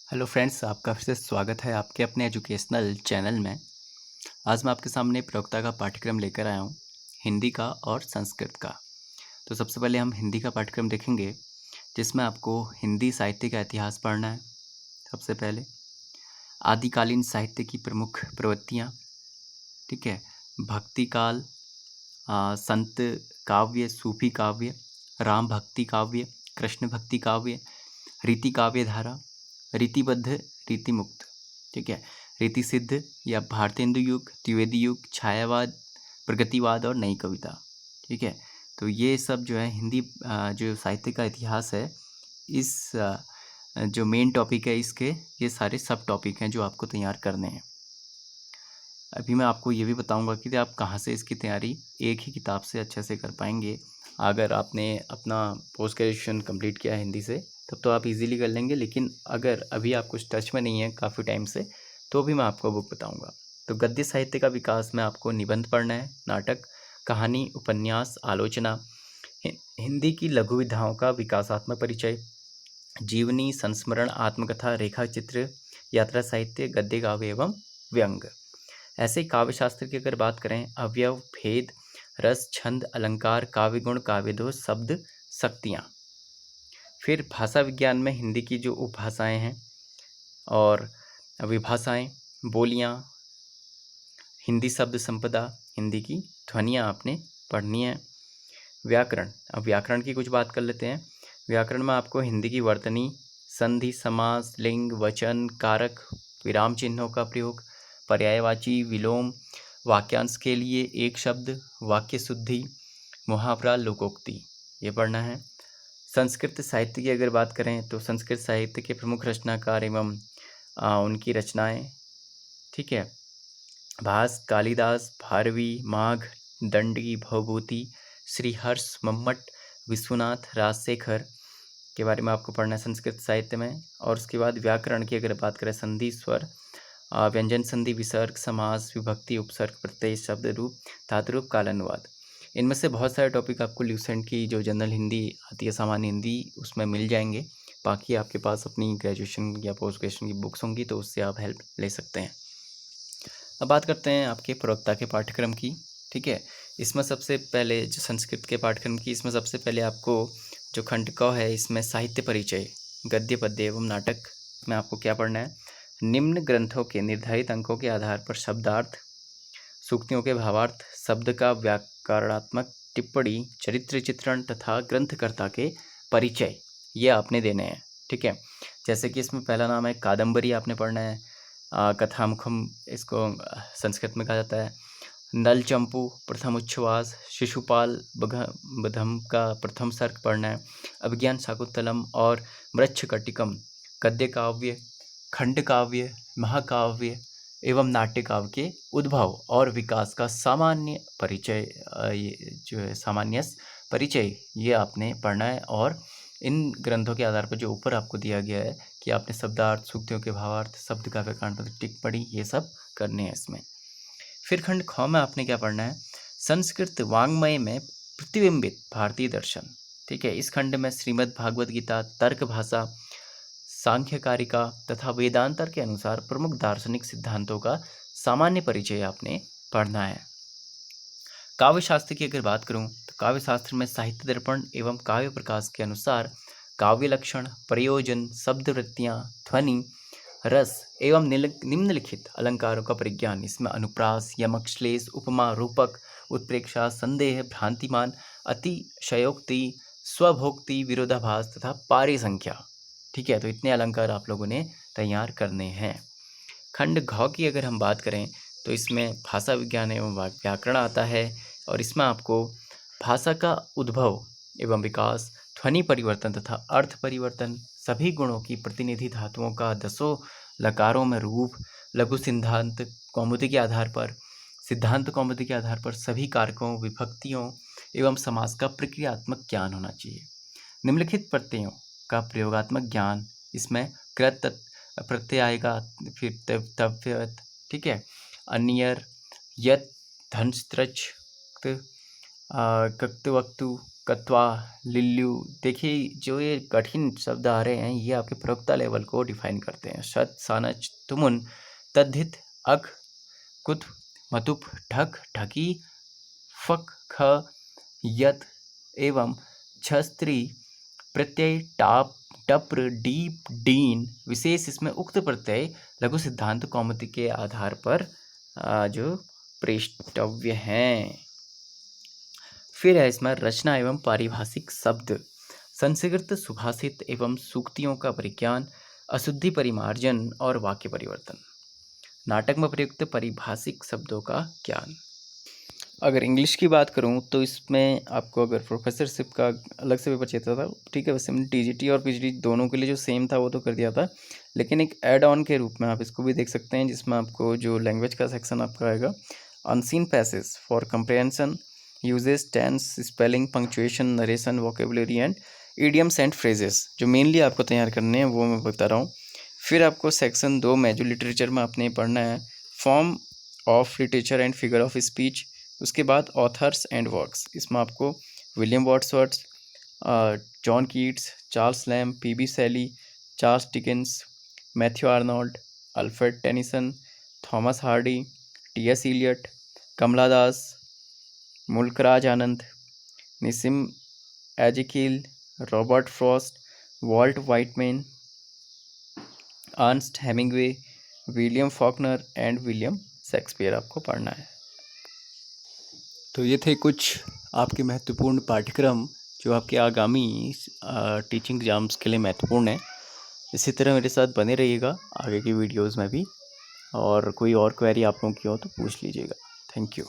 Hello friends, आपका फिर से स्वागत है आपके अपने एजुकेशनल चैनल में। आज मैं आपके सामने प्रवक्ता का पाठ्यक्रम लेकर आया हूँ, हिंदी का और संस्कृत का। तो सबसे पहले हम हिंदी का पाठ्यक्रम देखेंगे, जिसमें आपको हिंदी साहित्य का इतिहास पढ़ना है। सबसे पहले आदिकालीन साहित्य की प्रमुख प्रवृत्तियाँ, ठीक है। भक्ति काल, संत काव्य, सूफी काव्य, राम भक्ति काव्य, कृष्ण भक्ति काव्य, रीति काव्य धारा, रीतिबद्ध, रीति मुक्त, ठीक है। रीति सिद्ध या भारतेंदु युग, द्विवेदी युग, छायावाद, प्रगतिवाद और नई कविता, ठीक है। तो ये सब जो है हिंदी जो साहित्य का इतिहास है, इस जो मेन टॉपिक है इसके, ये सारे सब टॉपिक हैं जो आपको तैयार करने हैं। अभी मैं आपको ये भी बताऊंगा कि आप कहाँ से इसकी तैयारी एक ही किताब से अच्छे से कर पाएंगे। अगर आपने अपना पोस्ट ग्रेजुएशन कंप्लीट किया है हिंदी से, तब तो आप इजीली कर लेंगे, लेकिन अगर अभी आप कुछ टच में नहीं है काफ़ी टाइम से, तो भी मैं आपको बुक बताऊंगा। तो गद्य साहित्य का विकास में आपको निबंध पढ़ना है, नाटक, कहानी, उपन्यास, आलोचना, हिंदी की लघु विधाओं का विकासात्मक परिचय, जीवनी, संस्मरण, आत्मकथा, रेखा चित्र, यात्रा साहित्य, गद्य काव्य एवं व्यंग। ऐसे काव्य शास्त्र की अगर बात करें, अवयव, भेद, रस, छंद, अलंकार, काव्य गुण, काव्य दोष, शब्द, शक्तियाँ। फिर भाषा विज्ञान में हिंदी की जो उपभाषाएं हैं और विभाषाएं, बोलियां, हिंदी शब्द संपदा, हिंदी की ध्वनियाँ आपने पढ़नी है। व्याकरण, अब व्याकरण की कुछ बात कर लेते हैं। व्याकरण में आपको हिंदी की वर्तनी, संधि, समास, लिंग, वचन, कारक, विराम चिन्हों का प्रयोग, पर्यायवाची, विलोम, वाक्यांश के लिए एक शब्द, वाक्य शुद्धि, मुहावरा, लोकोक्ति, ये पढ़ना है। संस्कृत साहित्य की अगर बात करें तो संस्कृत साहित्य के प्रमुख रचनाकार एवं उनकी रचनाएं, ठीक है। भास, कालिदास, भारवी, माघ, दंडी, भवभूति, श्रीहर्ष, मम्मट, विश्वनाथ, राजशेखर के बारे में आपको पढ़ना है संस्कृत साहित्य में। और उसके बाद व्याकरण की अगर बात करें, संधि, स्वर, व्यंजन संधि, विसर्ग, समास, विभक्ति, उपसर्ग, प्रत्यय, शब्द रूप, धातु रूप, कालानुवाद। इनमें से बहुत सारे टॉपिक आपको ल्यूसेंट की जो जनरल हिंदी आती है, सामान्य हिंदी, उसमें मिल जाएंगे। बाकी आपके पास अपनी ग्रेजुएशन या पोस्ट ग्रेजुएशन की बुक्स होंगी, तो उससे आप हेल्प ले सकते हैं। अब बात करते हैं आपके प्रवक्ता के पाठ्यक्रम की, ठीक है। इसमें सबसे पहले जो संस्कृत के पाठ्यक्रम की, इसमें सबसे पहले आपको जो खंड क है, इसमें साहित्य परिचय, गद्य, पद्य एवं नाटक में आपको क्या पढ़ना है। निम्न ग्रंथों के निर्धारित अंकों के आधार पर शब्दार्थ, सूक्तियों के भावार्थ, शब्द का व्याकरणात्मक टिप्पणी, चरित्र चित्रण तथा ग्रंथकर्ता के परिचय, ये आपने देने हैं, ठीक है। जैसे कि इसमें पहला नाम है कादम्बरी, आपने पढ़ना है। कथामुखम इसको संस्कृत में कहा जाता है। नल चंपू, प्रथम उच्छ्वास, शिशुपाल बधम का प्रथम सर्ग पढ़ना है। अभिज्ञान शाकुंतलम और मृच्छकटिकम, गद्य काव्य, खंड काव्य, महाकाव्य एवं नाट्य काव्य के उद्भव और विकास का सामान्य परिचय, ये जो है सामान्यस परिचय, ये आपने पढ़ना है। और इन ग्रंथों के आधार पर जो ऊपर आपको दिया गया है कि आपने शब्दार्थ, सूक्तियों के भावार्थ, शब्द का व्याकरण, टिप्पणी, ये सब करने हैं इसमें। फिर खंड ख में आपने क्या पढ़ना है, संस्कृत वाङ्मय में प्रतिबिंबित भारतीय दर्शन, ठीक है। इस खंड में श्रीमद् भागवत गीता, तर्क भाषा, सांख्यकारिका तथा वेदांतर के अनुसार प्रमुख दार्शनिक सिद्धांतों का सामान्य परिचय आपने पढ़ना है। काव्य शास्त्र की अगर बात करूं तो काव्य शास्त्र में साहित्य दर्पण एवं काव्य प्रकाश के अनुसार काव्य लक्षण, प्रयोजन, शब्द वृत्तियां, ध्वनि, रस एवं निम्नलिखित अलंकारों का परिज्ञान, इसमें अनुप्रास, यमक, श्लेष, उपमा, रूपक, उत्प्रेक्षा, संदेह, भ्रांतिमान, अतिशयोक्ति, स्वभोक्ति, विरोधाभास तथा पारी संख्या, ठीक है। तो इतने अलंकार आप लोगों ने तैयार करने हैं। खंड घ की अगर हम बात करें तो इसमें भाषा विज्ञान एवं व्याकरण आता है, और इसमें आपको भाषा का उद्भव एवं विकास, ध्वनि परिवर्तन तथा अर्थ परिवर्तन, सभी गुणों की प्रतिनिधि धातुओं का 10 लकारों में रूप, लघु सिद्धांत कौमुदी के आधार पर, सिद्धांत कौमुदी के आधार पर सभी कारकों, विभक्तियों एवं समास का प्रक्रियात्मक ज्ञान होना चाहिए। निम्नलिखित प्रत्ययों का प्रयोगात्मक ज्ञान, इसमें कृत प्रत्यय आएगा, फिर तव्यवत, ठीक है। अन्यर, यत, धंस, त्रच, कक्त, वक्तु, कत्वा, लिल्लू। देखिए जो ये कठिन शब्द आ रहे हैं ये आपके प्रयोक्ता लेवल को डिफाइन करते हैं। शत, सानच, तुमुन, तद्धित, अख, कुत, मतुप, ढक, ढकी, फक, ख, यत एवं छस्त्री प्रत्यय, टाप, टप्र, डीप, डीन विशेष इसमें उक्त प्रत्यय लघु सिद्धांत कौमुदी के आधार पर जो प्रेष्टव्य हैं। फिर है इसमें रचना एवं पारिभाषिक शब्द, संस्कृत सुभाषित एवं सूक्तियों का परिज्ञान, अशुद्धि परिमार्जन और वाक्य परिवर्तन। नाटक में प्रयुक्त पारिभाषिक शब्दों का ज्ञान। अगर इंग्लिश की बात करूं तो इसमें आपको अगर प्रोफेसरशिप का अलग से पेपर चाहिए था, ठीक है, वैसे मैंने टीजीटी और पीजीटी दोनों के लिए जो सेम था वो तो कर दिया था, लेकिन एक ऐड ऑन के रूप में आप इसको भी देख सकते हैं जिसमें आपको जो लैंग्वेज का सेक्शन आपका आएगा, unseen passage for comprehension, uses, tense, spelling, punctuation, narration, vocabulary and idioms and phrases, जो मेनली आपको तैयार करने हैं वो मैं बता रहा हूँ। फिर आपको सेक्शन 2 में जो लिटरेचर में आपने पढ़ना है, form of literature and figure of speech. उसके बाद ऑथर्स एंड वर्क्स, इसमें आपको William Wordsworth, John Keats, Charles Lamb, PB Shelley, Charles Dickens, Matthew Arnold, Alfred Tennyson, Thomas Hardy, TS. Eliot, Kamala Das, Mulk Raj Anand, Nissim Ezekiel, Robert Frost, Walt Whitman, Ernest Hemingway, William Faulkner and William Shakespeare आपको पढ़ना है। तो ये थे कुछ आपके महत्वपूर्ण पाठ्यक्रम जो आपके आगामी टीचिंग एग्जाम्स के लिए महत्वपूर्ण है। इसी तरह मेरे साथ बने रहिएगा आगे की वीडियोस में भी, और कोई और क्वेरी आप लोगों की हो तो पूछ लीजिएगा। Thank you.